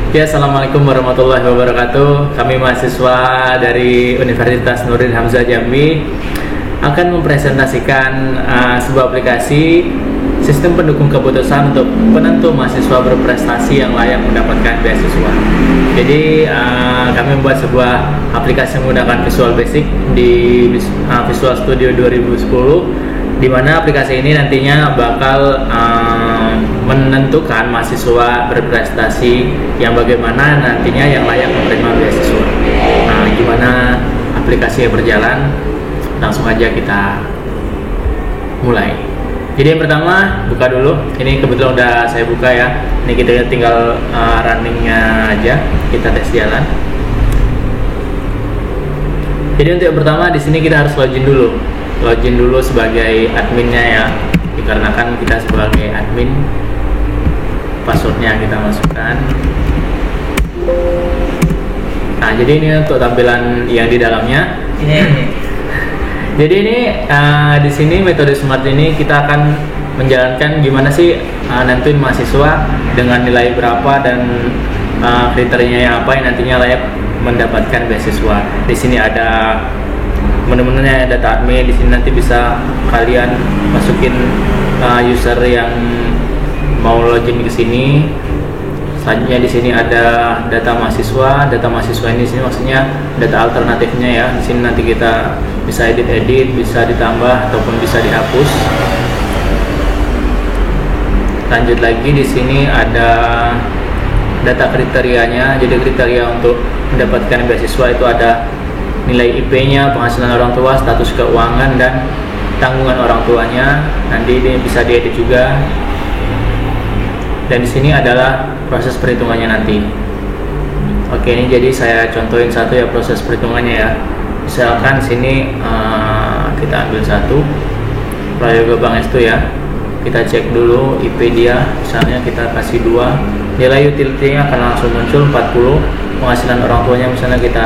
Ya, assalamualaikum warahmatullahi wabarakatuh. Kami mahasiswa dari Universitas Nurdin Hamzah Jambi akan mempresentasikan sebuah aplikasi sistem pendukung keputusan untuk penentu mahasiswa berprestasi yang layak mendapatkan beasiswa. Jadi kami membuat sebuah aplikasi menggunakan Visual Basic di Visual Studio 2010, di mana aplikasi ini nantinya bakal menentukan mahasiswa berprestasi yang bagaimana nantinya yang layak menerima beasiswa. Nah, gimana aplikasinya berjalan? Langsung aja kita mulai. Jadi yang pertama, buka dulu. Ini kebetulan udah saya buka ya. Ini kita tinggal runningnya aja. Kita tes jalan. Jadi untuk yang pertama di sini kita harus login dulu. Login dulu sebagai adminnya ya. Dikarenakan kita sebagai admin, passwordnya kita masukkan. Nah, jadi ini untuk tampilan yang di dalamnya. Jadi ini di sini metode smart ini kita akan menjalankan gimana sih nentuin mahasiswa dengan nilai berapa dan kriterianya apa yang nantinya layak mendapatkan beasiswa. Di sini ada menu-menunya, data admin. Di sini nanti bisa kalian masukin user yang mau login ke sini. Selanjutnya di sini ada data mahasiswa. Data mahasiswa ini di sini maksudnya data alternatifnya ya. Di sini nanti kita bisa edit, bisa ditambah ataupun bisa dihapus. Lanjut lagi di sini ada data kriterianya. Jadi kriteria untuk mendapatkan beasiswa itu ada nilai IP-nya, penghasilan orang tua, status keuangan, dan tanggungan orang tuanya. Nanti ini bisa diedit juga. Dan di sini adalah proses perhitungannya nanti. Oke, ini jadi saya contohin satu ya proses perhitungannya ya. Misalkan sini kita ambil satu Prayoga Bang Estu ya. Kita cek dulu IP dia, misalnya kita kasih 2. Nilai utility-nya akan langsung muncul 40. Penghasilan orang tuanya misalnya kita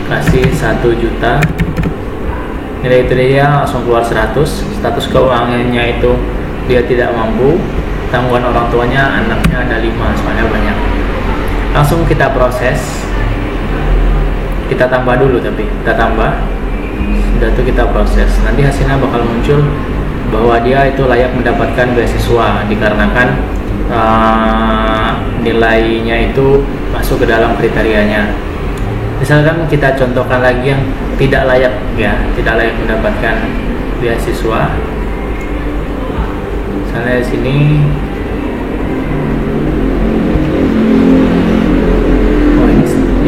kasih 1 juta. Nilai utility-nya langsung keluar 100. Status keuangannya itu dia tidak mampu. Tanggungan orang tuanya, anaknya ada 5, soalnya banyak. Langsung kita proses. Kita tambah dulu, tapi kita tambah. Sudah itu kita proses. Nanti hasilnya bakal muncul bahwa dia itu layak mendapatkan beasiswa dikarenakan nilainya itu masuk ke dalam kriterianya. Misalkan kita contohkan lagi yang tidak layak ya, tidak layak mendapatkan beasiswa. Misalnya di sini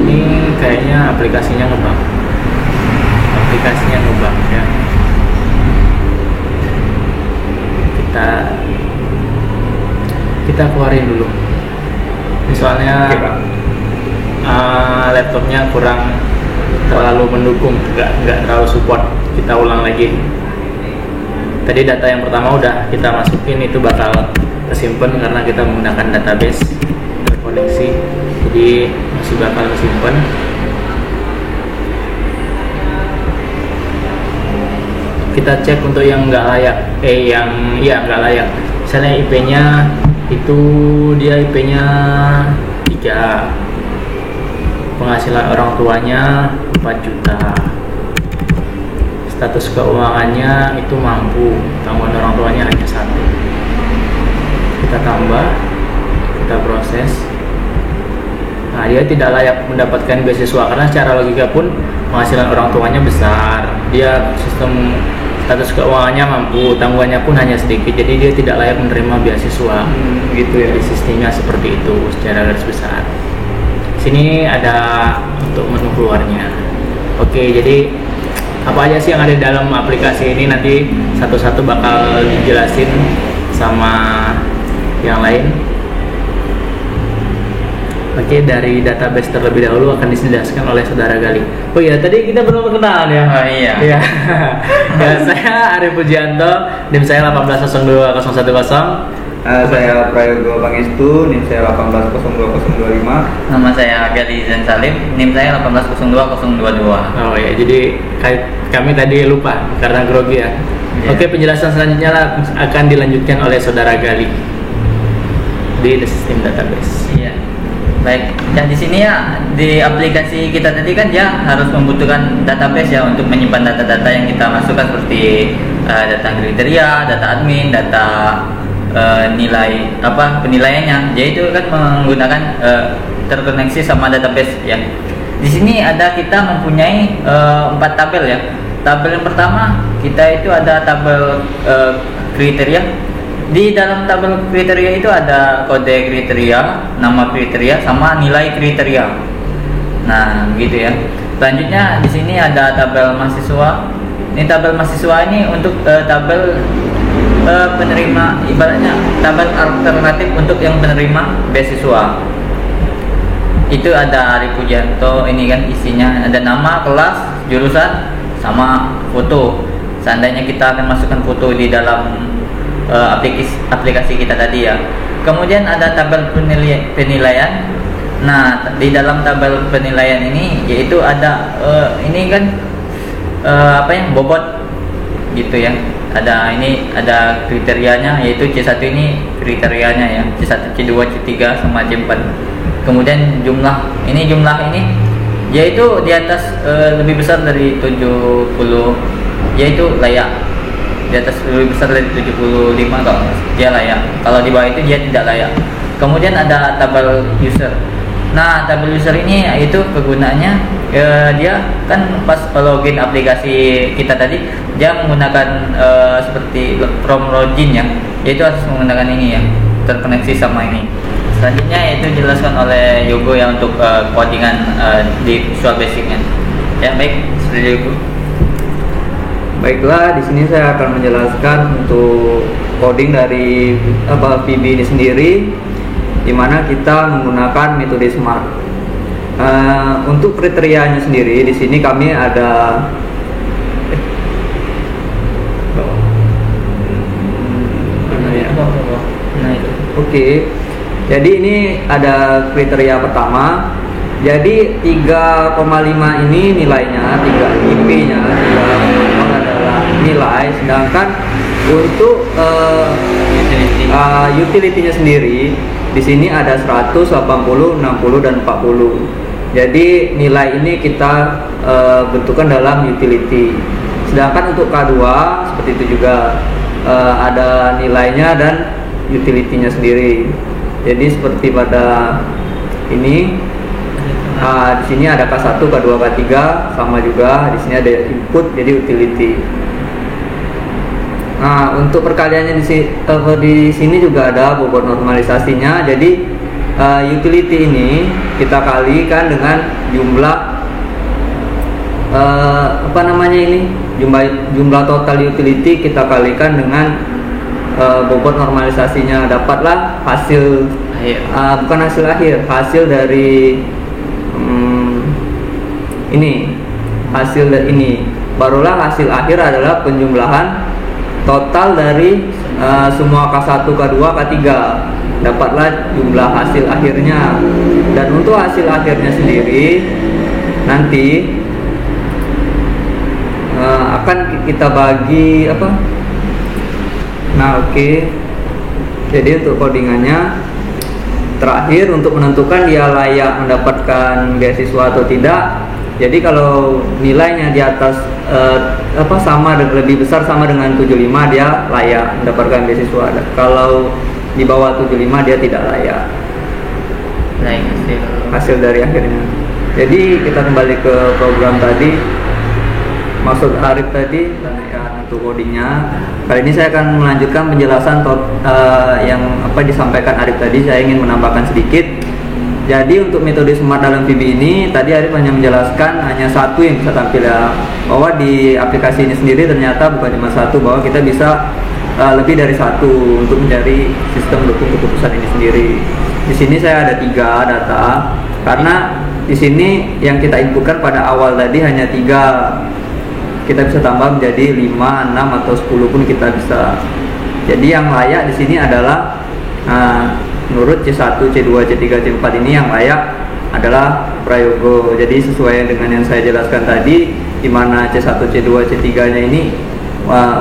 ini kayaknya aplikasinya ngebug. Ya. Kita keluarin dulu. Misalnya laptopnya kurang terlalu mendukung, nggak terlalu support. Kita ulang lagi. Tadi data yang pertama udah kita masukin, itu bakal tersimpan karena kita menggunakan database terkoneksi, jadi masih bakal tersimpan. Kita cek untuk yang nggak layak, nggak layak. Misalnya IP-nya itu dia IP-nya 3, penghasilan orang tuanya 4 juta. Status keuangannya itu mampu, tanggungan orang tuanya hanya 1. Kita tambah, kita proses. Nah, dia tidak layak mendapatkan beasiswa karena secara logika pun penghasilan orang tuanya besar. Dia sistem status keuangannya mampu, tanggungannya pun hanya sedikit. Jadi dia tidak layak menerima beasiswa. Gitu ya. Di sistemnya seperti itu secara garis besar. Sini ada untuk menu keluarnya. Oke, jadi apa aja sih yang ada di dalam aplikasi ini nanti satu-satu bakal dijelasin sama yang lain. Oke, dari database terlebih dahulu akan dijelaskan oleh Saudara Gali. Oh iya, tadi kita belum perkenalan ya. Oh iya. Ya, saya Arif Pujianto, NIM saya 1802010. Saya Prayoga Bang Estu, NIM saya 1802025. Nama saya Gali Zain Salim, NIM saya 1802022. Oh ya, jadi kami tadi lupa karena grogi ya. Yeah. Oke, penjelasan selanjutnya akan dilanjutkan oleh Saudara Gali di sistem database. Iya. Baik, dan di sini ya di aplikasi kita tadi kan dia harus membutuhkan database ya untuk menyimpan data-data yang kita masukkan seperti data kriteria, data admin, data nilai apa penilaiannya. Jadi itu kan menggunakan terkoneksi sama database ya. Di sini ada kita mempunyai 4 tabel ya. Tabel yang pertama kita itu ada tabel kriteria. Di dalam tabel kriteria itu ada kode kriteria, nama kriteria, sama nilai kriteria. Nah, begitu ya. Selanjutnya di sini ada tabel mahasiswa. Ini tabel mahasiswa ini untuk tabel penerima, ibaratnya tabel alternatif untuk yang penerima beasiswa. Itu ada Ari Pujanto, ini kan isinya ada nama, kelas, jurusan, sama foto. Seandainya kita akan masukkan foto di dalam aplikasi kita tadi ya. Kemudian ada tabel penilaian. Nah, di dalam tabel penilaian ini yaitu ada ini kan apa ya, bobot gitu ya. Ada kriterianya, yaitu C1 ini kriterianya ya, C1, C2, C3 sama C4. Kemudian jumlah ini yaitu di atas lebih besar dari 70, yaitu layak. Di atas lebih besar dari 75 kalau dia layak. Kalau di bawah itu dia tidak layak. Kemudian ada tabel user. Nah, tabel user ini itu kegunaannya dia kan pas login aplikasi kita tadi dia menggunakan seperti from login ya. Yaitu harus menggunakan ini ya, terkoneksi sama ini. Selanjutnya yaitu dijelaskan oleh Yogo ya untuk codingan di Visual Basic-nya. Ya, baik, seperti itu. Baiklah, di sini saya akan menjelaskan untuk coding dari VB ini sendiri, di mana kita menggunakan metode SMART. Untuk kriterianya sendiri, di sini kami ada Oke. Jadi ini ada kriteria pertama. Jadi 3,5 ini nilainya, 3 IP-nya, 3,5 adalah nilai, sedangkan untuk utility-nya sendiri di sini ada 100, 80, 60 dan 40. Jadi nilai ini kita bentukkan dalam utility. Sedangkan untuk K2 seperti itu juga ada nilainya dan utility-nya sendiri. Jadi seperti pada ini. Di sini ada K1, K2, K3 sama juga. Di sini ada input, jadi utility. Nah, untuk perkaliannya di sini juga ada bobot normalisasinya. Jadi utility ini kita kalikan dengan jumlah jumlah total utility kita kalikan dengan bobot normalisasinya. Dapatlah hasil bukan hasil akhir, hasil dari ini barulah hasil akhir adalah penjumlahan total dari semua K1, K2, K3. Dapatlah jumlah hasil akhirnya. Dan untuk hasil akhirnya sendiri nanti akan kita bagi apa? Nah, oke. Jadi untuk codingannya terakhir untuk menentukan dia layak mendapatkan beasiswa atau tidak. Jadi kalau nilainya di atas sama lebih besar sama dengan 75 dia layak mendapatkan beasiswa. Kalau di bawah 75 dia tidak layak. Hasil dari akhirnya. Jadi kita kembali ke program tadi. Maksud Arif tadi untuk codingnya. Kali ini saya akan melanjutkan penjelasan yang disampaikan Arif tadi. Saya ingin menambahkan sedikit. Jadi untuk metode SMART dalam VB ini tadi Arif hanya menjelaskan hanya satu yang bisa tampil ya, bahwa di aplikasi ini sendiri ternyata bukan cuma satu, bahwa kita bisa lebih dari satu untuk mencari sistem dukung keputusan ini sendiri. Di sini saya ada 3 data karena di sini yang kita inputkan pada awal tadi hanya 3. Kita bisa tambah menjadi 5, 6 atau 10 pun kita bisa. Jadi yang layak di sini adalah menurut C1, C2, C3, C4 ini yang layak adalah Prayogo. Jadi sesuai dengan yang saya jelaskan tadi, di mana C1, C2, C3-nya ini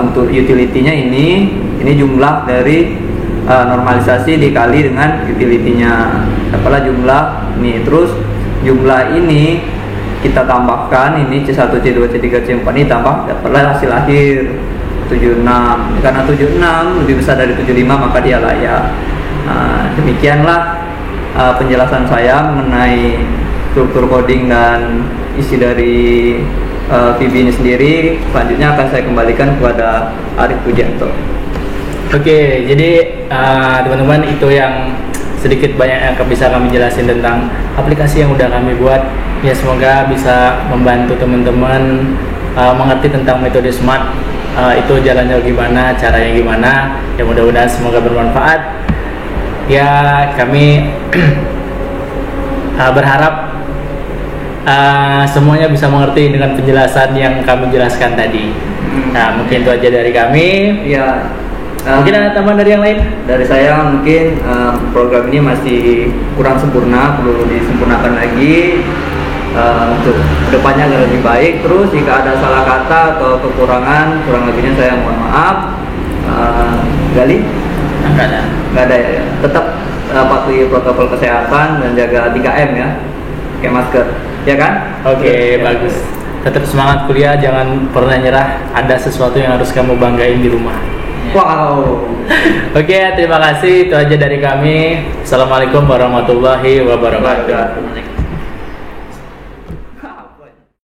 untuk utility-nya ini jumlah dari normalisasi dikali dengan utility-nya. dapatlah jumlah ini. Terus jumlah ini kita tambahkan ini C1, C2, C3, C4 ini tambah, dapatlah hasil akhir 76. Karena 76 lebih besar dari 75 maka dia layak. Demikianlah penjelasan saya mengenai struktur coding dan isi dari VB ini sendiri. Selanjutnya akan saya kembalikan kepada Arif Pujianto. Oke, jadi teman-teman itu yang sedikit banyak yang bisa kami jelasin tentang aplikasi yang udah kami buat. Ya semoga bisa membantu teman-teman mengerti tentang metode SMART, itu jalannya gimana, caranya gimana. Ya mudah-mudahan semoga bermanfaat. Ya kami berharap semuanya bisa mengerti dengan penjelasan yang kami jelaskan tadi. Nah mungkin itu aja dari kami. Ya. Mungkin ada tambahan dari yang lain? Dari saya mungkin program ini masih kurang sempurna, perlu disempurnakan lagi untuk kedepannya agar lebih baik. Terus jika ada salah kata atau kekurangan, kurang lebihnya saya mohon maaf. Gali? Nggak ada Ya. Tetap patuhi protokol kesehatan dan jaga 3M ya, pakai masker, ya kan? Oke, bagus. Tetap semangat kuliah, jangan pernah nyerah. Ada sesuatu yang harus kamu banggain di rumah. Wow. Oke, terima kasih. Itu aja dari kami. Assalamualaikum warahmatullahi wabarakatuh.